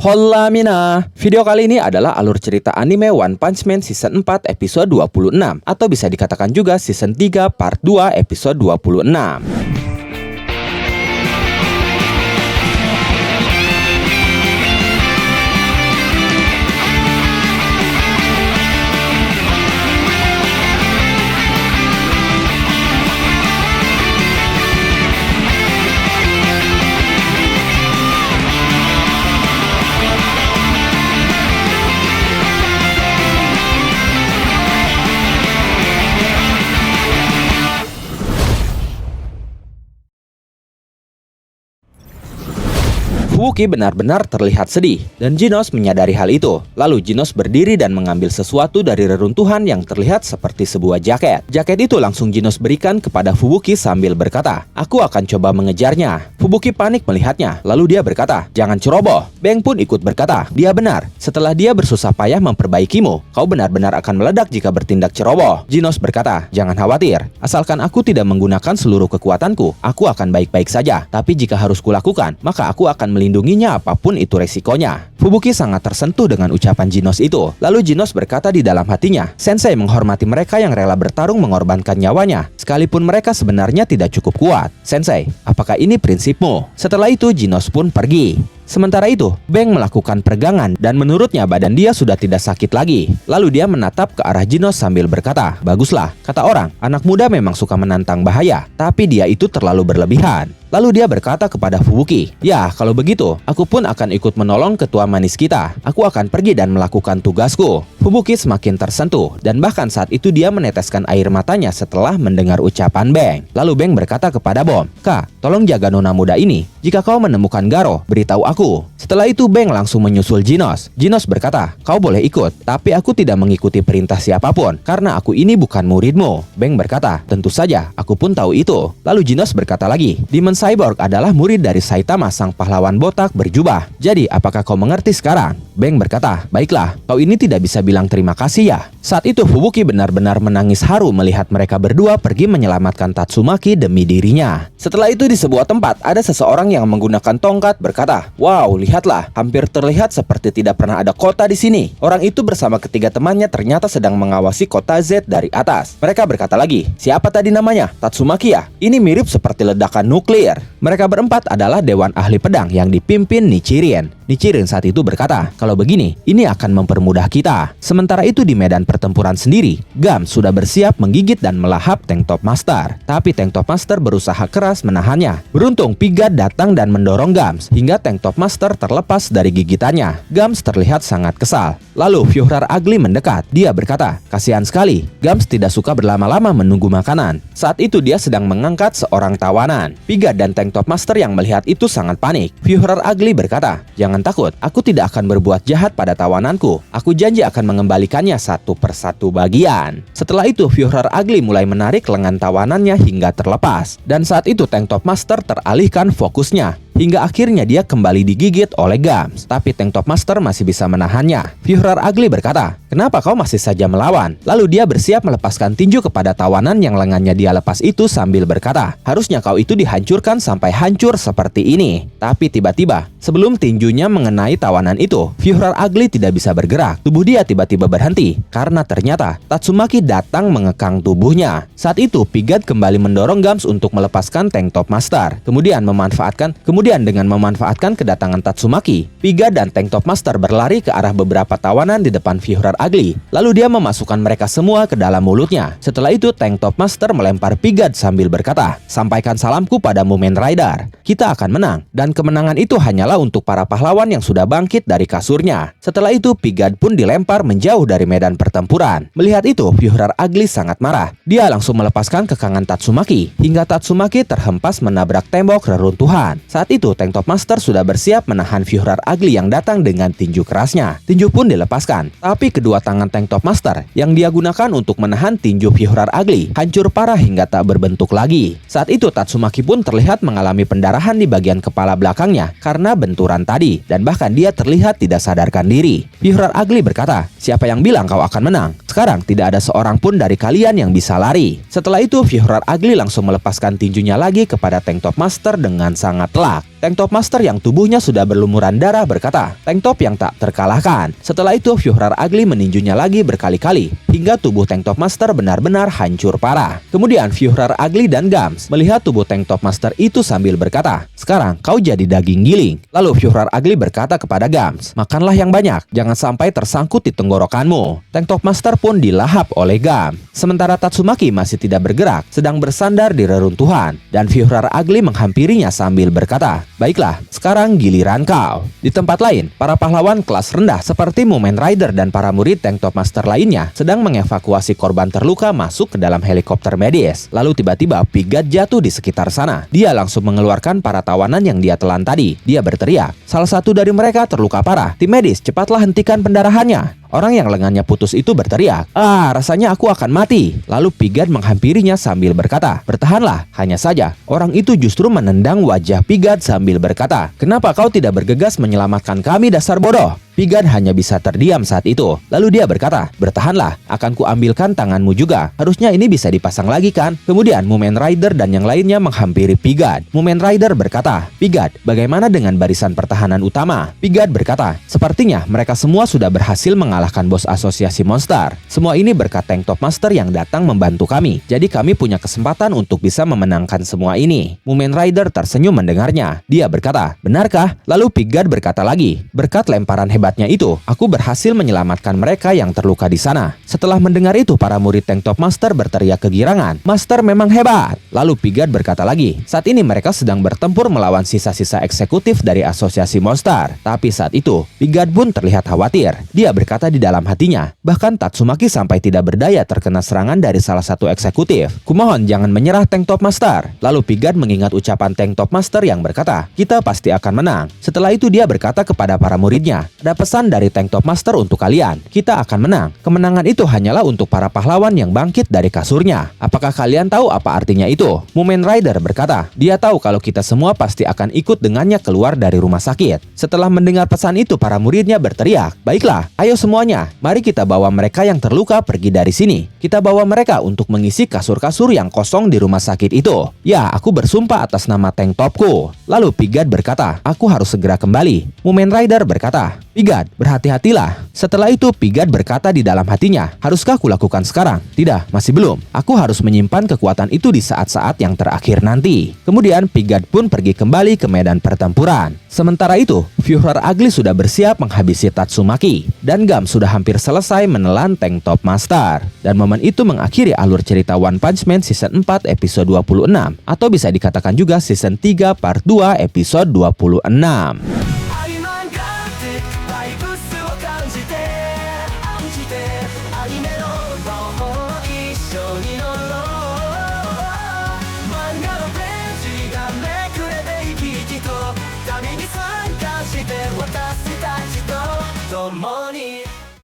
Hola Mina. Video kali ini adalah alur cerita anime One Punch Man Season 4 episode 26 atau bisa dikatakan juga Season 3 Part 2 episode 26. Fubuki benar-benar terlihat sedih, dan Genos menyadari hal itu. Lalu Genos berdiri dan mengambil sesuatu dari reruntuhan yang terlihat seperti sebuah jaket. Jaket itu langsung Genos berikan kepada Fubuki sambil berkata, "Aku akan coba mengejarnya." Fubuki panik melihatnya, lalu dia berkata, "Jangan ceroboh." Beng pun ikut berkata, "Dia benar. Setelah dia bersusah payah memperbaikimu, kau benar-benar akan meledak jika bertindak ceroboh." Genos berkata, "Jangan khawatir. Asalkan aku tidak menggunakan seluruh kekuatanku, aku akan baik-baik saja. Tapi jika harus kulakukan, maka aku akan melindunginya apapun itu resikonya." Fubuki sangat tersentuh dengan ucapan Genos itu. Lalu Genos berkata di dalam hatinya, "Sensei menghormati mereka yang rela bertarung mengorbankan nyawanya, sekalipun mereka sebenarnya tidak cukup kuat. Sensei, apakah ini prinsipmu?" Setelah itu Genos pun pergi. Sementara itu, Beng melakukan peregangan dan menurutnya badan dia sudah tidak sakit lagi. Lalu dia menatap ke arah Genos sambil berkata, "Baguslah, kata orang, anak muda memang suka menantang bahaya, tapi dia itu terlalu berlebihan." Lalu dia berkata kepada Fubuki, "Ya, kalau begitu, aku pun akan ikut menolong ketua manis kita. Aku akan pergi dan melakukan tugasku." Fubuki semakin tersentuh, dan bahkan saat itu dia meneteskan air matanya setelah mendengar ucapan Beng. Lalu Beng berkata kepada Bom, "Kak, tolong jaga nona muda ini. Jika kau menemukan Garo, beritahu aku." Setelah itu Beng langsung menyusul Genos. Genos berkata, "Kau boleh ikut, tapi aku tidak mengikuti perintah siapapun, karena aku ini bukan muridmu." Beng berkata, "Tentu saja, aku pun tahu itu." Lalu Genos berkata lagi, "Demon Cyborg adalah murid dari Saitama, sang pahlawan botak berjubah. Jadi, apakah kau mengerti sekarang?" Beng berkata, "Baiklah, kau ini tidak bisa bilang terima kasih ya." Saat itu Fubuki benar-benar menangis haru melihat mereka berdua pergi menyelamatkan Tatsumaki demi dirinya. Setelah itu di sebuah tempat ada seseorang yang menggunakan tongkat berkata, "Wow, lihatlah, hampir terlihat seperti tidak pernah ada kota di sini." Orang itu bersama ketiga temannya ternyata sedang mengawasi kota Z dari atas. Mereka berkata lagi, "Siapa tadi namanya? Tatsumaki ya? Ini mirip seperti ledakan nuklir." Mereka berempat adalah dewan ahli pedang yang dipimpin Nichiren. Nichiren saat itu berkata, "Kalau begini, ini akan mempermudah kita." Sementara itu di medan pertempuran sendiri, Gams sudah bersiap menggigit dan melahap Tank Top Master. Tapi Tank Top Master berusaha keras menahannya. Beruntung Pigad datang dan mendorong Gams hingga Tank Top Master terlepas dari gigitannya. Gams terlihat sangat kesal. Lalu Fyuhrar Ugly mendekat. Dia berkata, "Kasihan sekali, Gams tidak suka berlama-lama menunggu makanan." Saat itu dia sedang mengangkat seorang tawanan. Pigad dan Tank Top Master yang melihat itu sangat panik. Fyuhrar Ugly berkata, "Jangan takut, aku tidak akan berbuat jahat pada tawananku. Aku janji akan mengembalikannya satu persatu bagian." Setelah itu Fyuhrar Ugly mulai menarik lengan tawanannya hingga terlepas. Dan saat itu Tank Top Master teralihkan fokusnya, hingga akhirnya dia kembali digigit oleh Gams. Tapi Tank Top Master masih bisa menahannya. Fyuhrar Ugly berkata, "Kenapa kau masih saja melawan?" Lalu dia bersiap melepaskan tinju kepada tawanan yang lengannya dia lepas itu sambil berkata, "Harusnya kau itu dihancurkan sampai hancur seperti ini." Tapi tiba-tiba, sebelum tinjunya mengenai tawanan itu, Fyuhrar Ugly tidak bisa bergerak. Tubuh dia tiba-tiba berhenti, karena ternyata Tatsumaki datang mengekang tubuhnya. Saat itu Pigad kembali mendorong Gams untuk melepaskan Tank Top Master. Kemudian dengan memanfaatkan kedatangan Tatsumaki, Pigad dan Tank Top Master berlari ke arah beberapa tawanan di depan Fyuhrar Ugly. Lalu dia memasukkan mereka semua ke dalam mulutnya. Setelah itu Tank Top Master melempar Pigad sambil berkata, "Sampaikan salamku pada Mumen Rider. Kita akan menang, dan kemenangan itu hanyalah untuk para pahlawan yang sudah bangkit dari kasurnya." Setelah itu Pigad pun dilempar menjauh dari medan pertempuran. Melihat itu Fyuhrar Ugly sangat marah. Dia langsung melepaskan kekangan Tatsumaki hingga Tatsumaki terhempas menabrak tembok reruntuhan. Saat itu Tank Top Master sudah bersiap menahan Fyuhrar Ugly yang datang dengan tinju kerasnya. Tinju pun dilepaskan, tapi kedua tangan Tank Top Master yang dia gunakan untuk menahan tinju Fyuhrar Ugly hancur parah hingga tak berbentuk lagi. Saat itu Tatsumaki pun terlihat mengalami pendarahan di bagian kepala belakangnya karena benturan tadi, dan bahkan dia terlihat tidak sadarkan diri. Fyuhrar Ugly berkata, "Siapa yang bilang kau akan menang? Sekarang tidak ada seorang pun dari kalian yang bisa lari." Setelah itu Fyuhrar Ugly langsung melepaskan tinjunya lagi kepada Tank Top Master dengan sangat telak. Tank Top Master yang tubuhnya sudah berlumuran darah berkata, "Tank Top yang tak terkalahkan." Setelah itu Führer Ugly meninjunya lagi berkali-kali hingga tubuh Tank Top Master benar-benar hancur parah. Kemudian Führer Ugly dan Gams melihat tubuh Tank Top Master itu sambil berkata, "Sekarang kau jadi daging giling." Lalu Führer Ugly berkata kepada Gams, "Makanlah yang banyak, jangan sampai tersangkut di tenggorokanmu." Tank Top Master pun dilahap oleh Gams. Sementara Tatsumaki masih tidak bergerak, sedang bersandar di reruntuhan, dan Führer Ugly menghampirinya sambil berkata, "Baiklah, sekarang giliran kau." Di tempat lain, para pahlawan kelas rendah seperti Mumen Rider dan para murid Tank Top Master lainnya sedang mengevakuasi korban terluka masuk ke dalam helikopter medis. Lalu tiba-tiba Pigat jatuh di sekitar sana. Dia langsung mengeluarkan para tawanan yang dia telan tadi. Dia berteriak, "Salah satu dari mereka terluka parah. Tim medis, cepatlah hentikan pendarahannya." Orang yang lengannya putus itu berteriak, "Ah, rasanya aku akan mati." Lalu Pigat menghampirinya sambil berkata, "Bertahanlah." Hanya saja, orang itu justru menendang wajah Pigat sambil berkata, "Kenapa kau tidak bergegas menyelamatkan kami, dasar bodoh?" Pigat hanya bisa terdiam saat itu. Lalu dia berkata, "Bertahanlah, akan kuambilkan tanganmu juga. Harusnya ini bisa dipasang lagi kan?" Kemudian Mumen Rider dan yang lainnya menghampiri Pigat. Mumen Rider berkata, "Pigat, bagaimana dengan barisan pertahanan utama?" Pigat berkata, "Sepertinya mereka semua sudah berhasil mengalahkan bos asosiasi monster. Semua ini berkat Tank Top Master yang datang membantu kami. Jadi kami punya kesempatan untuk bisa memenangkan semua ini." Mumen Rider tersenyum mendengarnya. Dia berkata, "Benarkah?" Lalu Pigat berkata lagi, "Berkat lemparan hebatnya itu, aku berhasil menyelamatkan mereka yang terluka di sana." Setelah mendengar itu, para murid Tank Top Master berteriak kegirangan, "Master memang hebat." Lalu Pigat berkata lagi, "Saat ini mereka sedang bertempur melawan sisa-sisa eksekutif dari asosiasi monster." Tapi saat itu, Pigat pun terlihat khawatir. Dia berkata di dalam hatinya, bahkan Tatsumaki sampai tidak berdaya terkena serangan dari salah satu eksekutif. "Kumohon jangan menyerah, Tank Top Master." Lalu Pigat mengingat ucapan Tank Top Master yang berkata, "Kita pasti akan menang." Setelah itu dia berkata kepada para muridnya, "Ada pesan dari Tank Top Master untuk kalian. Kita akan menang. Kemenangan itu hanyalah untuk para pahlawan yang bangkit dari kasurnya." Apakah kalian tahu apa artinya itu? Mumen Rider berkata, dia tahu kalau kita semua pasti akan ikut dengannya keluar dari rumah sakit. Setelah mendengar pesan itu, para muridnya berteriak, "Baiklah, ayo semuanya, mari kita bawa mereka yang terluka pergi dari sini. Kita bawa mereka untuk mengisi kasur-kasur yang kosong di rumah sakit itu. Ya, aku bersumpah atas nama Tank Topku." Lalu Pigat berkata, "Aku harus segera kembali." Mumen Rider berkata, "Pigat, berhati-hatilah." Setelah itu Pigat berkata di dalam hatinya, "Haruskah kulakukan sekarang? Tidak, masih belum. Aku harus menyimpan kekuatan itu di saat-saat yang terakhir nanti." Kemudian Pigat pun pergi kembali ke medan pertempuran. Sementara itu, Führer Ugly sudah bersiap menghabisi Tatsumaki, dan Gams sudah hampir selesai menelan Tank Top Master. Dan momen itu mengakhiri alur cerita One Punch Man Season 4 episode 26, atau bisa dikatakan juga Season 3 Part 2 episode 26.